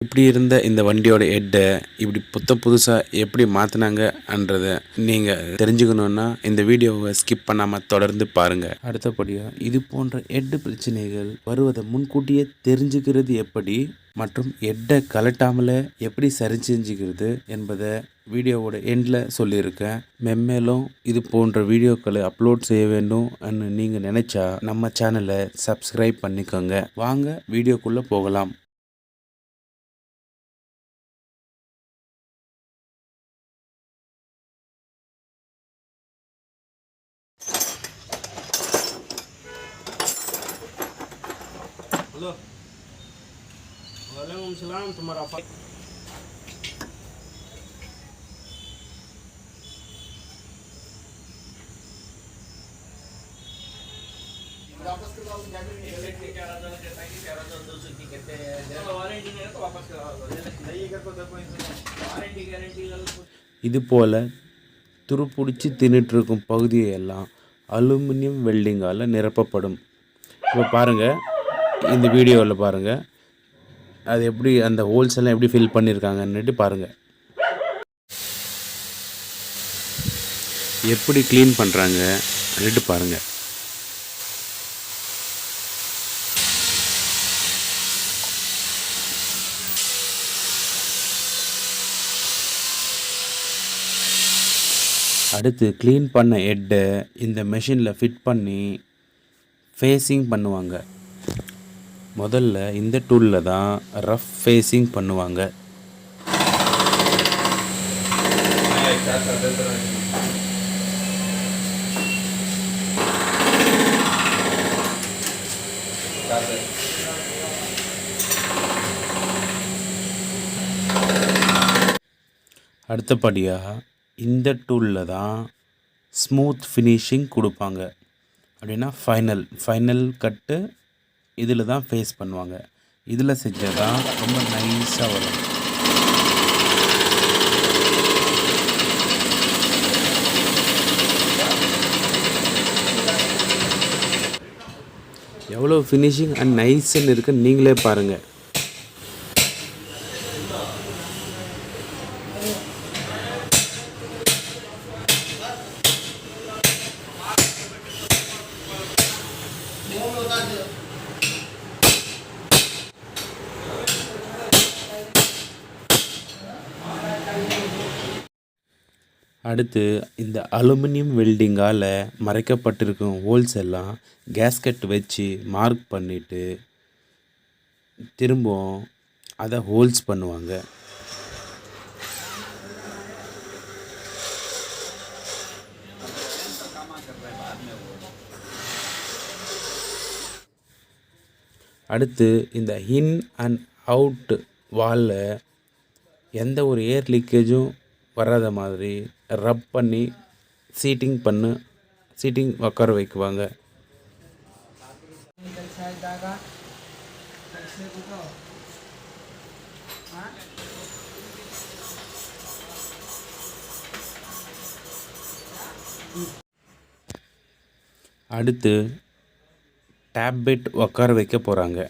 இப்படி இருந்த இந்த வண்டியோட ஹெட்டை இப்படி புதுசாக எப்படி மாற்றினாங்கன்றதை நீங்கள் தெரிஞ்சுக்கணுன்னா இந்த வீடியோவை ஸ்கிப் பண்ணாமல் தொடர்ந்து பாருங்கள். அடுத்தபடியாக இது போன்ற ஹெட்டு பிரச்சனைகள் வருவதை முன்கூட்டியே தெரிஞ்சுக்கிறது எப்படி மற்றும் ஹெட்டை கலட்டாமலே எப்படி சரி செஞ்சுக்கிறது என்பதை வீடியோவோட எண்டில் சொல்லியிருக்கேன். மென்மேலும் இது போன்ற வீடியோக்களை அப்லோட் செய்ய வேண்டும் நீங்கள் நினச்சா நம்ம சேனலை சப்ஸ்கிரைப் பண்ணிக்கோங்க. வாங்க வீடியோக்குள்ளே போகலாம். हेलो वालेकुम सलाम तुम्हारा वापस करवा दो इलेक्ट्रिक 11,000 कहता है कि 11,200 की कहते हैं वारंटी नहीं है तो वापस करवा दो नहीं अगर को देखो वारंटी गारंटी இது போல் துருப்பிடிச்சி தின்னுட்டுருக்கும் பகுதியெல்லாம் அலுமினியம் வெல்டிங்கால் நிரப்பப்படும். இப்போ பாருங்கள், இந்த வீடியோவில் பாருங்கள் அது எப்படி அந்த ஹோல்ஸ் எல்லாம் எப்படி ஃபில் பண்ணியிருக்காங்கன்னுட்டு பாருங்கள். எப்படி க்ளீன் பண்ணுறாங்க அப்படின்ட்டு பாருங்கள். அடுத்து க்ளீன் பண்ண ஹெட்டை இந்த மெஷினில் ஃபிட் பண்ணி ஃபேஸிங் பண்ணுவாங்க. முதல்ல இந்த டூலில் தான் ரஃப் ஃபேஸிங் பண்ணுவாங்க. அடுத்தபடியாக இந்த டூலில் தான் ஸ்மூத் ஃபினிஷிங் கொடுப்பாங்க. அப்படின்னா ஃபைனல் கட்டு இதில் தான் ஃபேஸ் பண்ணுவாங்க. இதில் செஞ்சால் தான் ரொம்ப நைஸாக வரும். எவ்வளோ ஃபினிஷிங் அண்ட் நைஸ்ன்னு இருக்குன்னு நீங்களே பாருங்கள். அடுத்து இந்த அலுமினியம் வெல்டிங்கால் மறைக்கப்பட்டிருக்கும் ஹோல்ஸ் எல்லாம் கேஸ்கட் வச்சு மார்க் பண்ணிவிட்டு திரும்பவும் அதை ஹோல்ஸ் பண்ணுவாங்க. அடுத்து இந்த இன் அண்ட் அவுட் வாலில் எந்த ஒரு ஏர் லீக்கேஜும் வராத மாதிரி ரப் பண்ணி சீட்டிங் உட்கார வைக்குவாங்க. அடுத்து டேப் பெட் உட்கார வைக்க போகிறாங்க.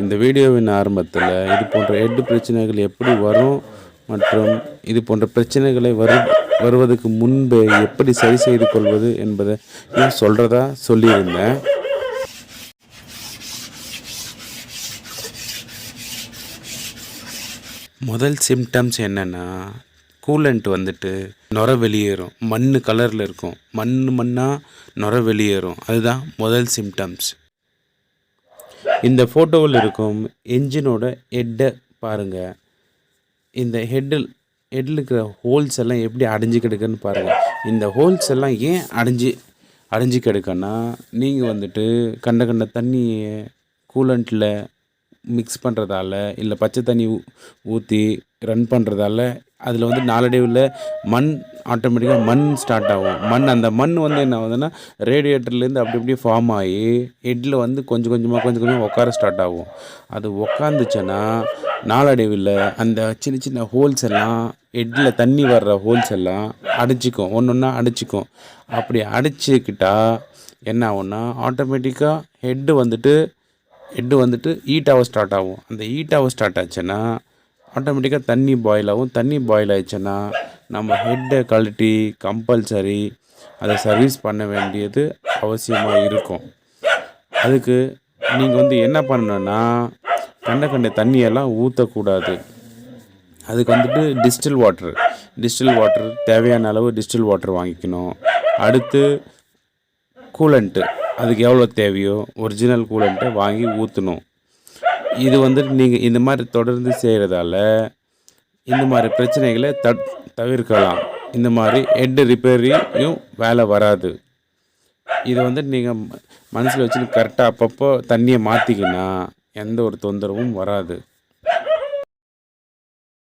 இந்த வீடியோவின் ஆரம்பத்தில் இது போன்ற ஹெட் பிரச்சனைகள் எப்படி வரும் மற்றும் இது போன்ற பிரச்சனைகளை வருவதற்கு முன்பே எப்படி சரி செய்து கொள்வது என்பதை சொல்கிறதா சொல்லியிருந்தேன். முதல் சிம்டம்ஸ் என்னென்னா, கூலண்ட் வந்துட்டு நுர வெளியேறும். மண் கலரில் இருக்கும். மண்ணாக நுர வெளியேறும். அதுதான் முதல் சிம்டம்ஸ். இந்த ஃபோட்டோவில் இருக்கும் என்ஜினோட ஹெட்டை பாருங்கள். இந்த ஹெட்டில் இருக்கிற ஹோல்ஸ் எல்லாம் எப்படி அடைஞ்சு கிடக்குன்னு பாருங்கள். இந்த ஹோல்ஸ் எல்லாம் ஏன் அடைஞ்சு கிடக்குன்னா, நீங்கள் வந்துட்டு கண்ட தண்ணியை கூலண்ட்டில் மிக்ஸ் பண்ணுறதால இல்லை பச்சை தண்ணி ஊற்றி ரன் பண்ணுறதால அதில் வந்து நாளடைவில் ஆட்டோமேட்டிக்காக மண் ஸ்டார்ட் ஆகும். அந்த மண் வந்து என்ன ஆகுதுன்னா, ரேடியேட்டர்லேருந்து அப்படி இப்படி ஃபார்ம் ஆகி ஹெட்டில் வந்து கொஞ்சம் கொஞ்சமாக உட்கார ஸ்டார்ட் ஆகும். அது உக்காந்துச்சுன்னா நாளடைவில் அந்த சின்ன ஹோல்ஸ் எல்லாம் ஹெட்டில் தண்ணி வர்ற ஹோல்ஸ் எல்லாம் அடைச்சிக்கும். ஒன்றா அடைச்சிக்கும். அப்படி அடைச்சிக்கிட்டா என்ன ஆகும்னா, ஆட்டோமேட்டிக்காக ஹெட்டு வந்துட்டு ஹீட் ஆக ஸ்டார்ட் ஆகும். அந்த ஹீட் ஆக ஸ்டார்ட் ஆச்சுன்னா ஆட்டோமேட்டிக்காக தண்ணி பாயில் ஆகும். தண்ணி பாயில் ஆயிடுச்சுன்னா நம்ம ஹெட்டை கழட்டி கம்பல்சரி அதை சர்வீஸ் பண்ண வேண்டியது அவசியமாக இருக்கும். அதுக்கு நீங்கள் வந்து என்ன பண்ணணுன்னா, கண்ட தண்ணியெல்லாம் ஊற்றக்கூடாது. அதுக்கு வந்துட்டு டிஸ்டில் வாட்டர் தேவையான அளவு டிஸ்டில் வாட்டர் வாங்கிக்கணும். அடுத்து கூலண்ட்டு, அதுக்கு எவ்வளோ தேவையோ ஒரிஜினல் கூலண்ட்டை வாங்கி ஊற்றணும். இது வந்துட்டு நீங்கள் இந்த மாதிரி தொடர்ந்து செய்கிறதால இந்த மாதிரி பிரச்சனைகளை தவிர்க்கலாம். இந்த மாதிரி ஹெட் ரிப்பேரியும் வேலை வராது. இதை வந்துட்டு நீங்கள் மனசில் வச்சுட்டு கரெக்டாக அப்பப்போ தண்ணியை மாற்றிக்கினா எந்த ஒரு தொந்தரவும் வராது.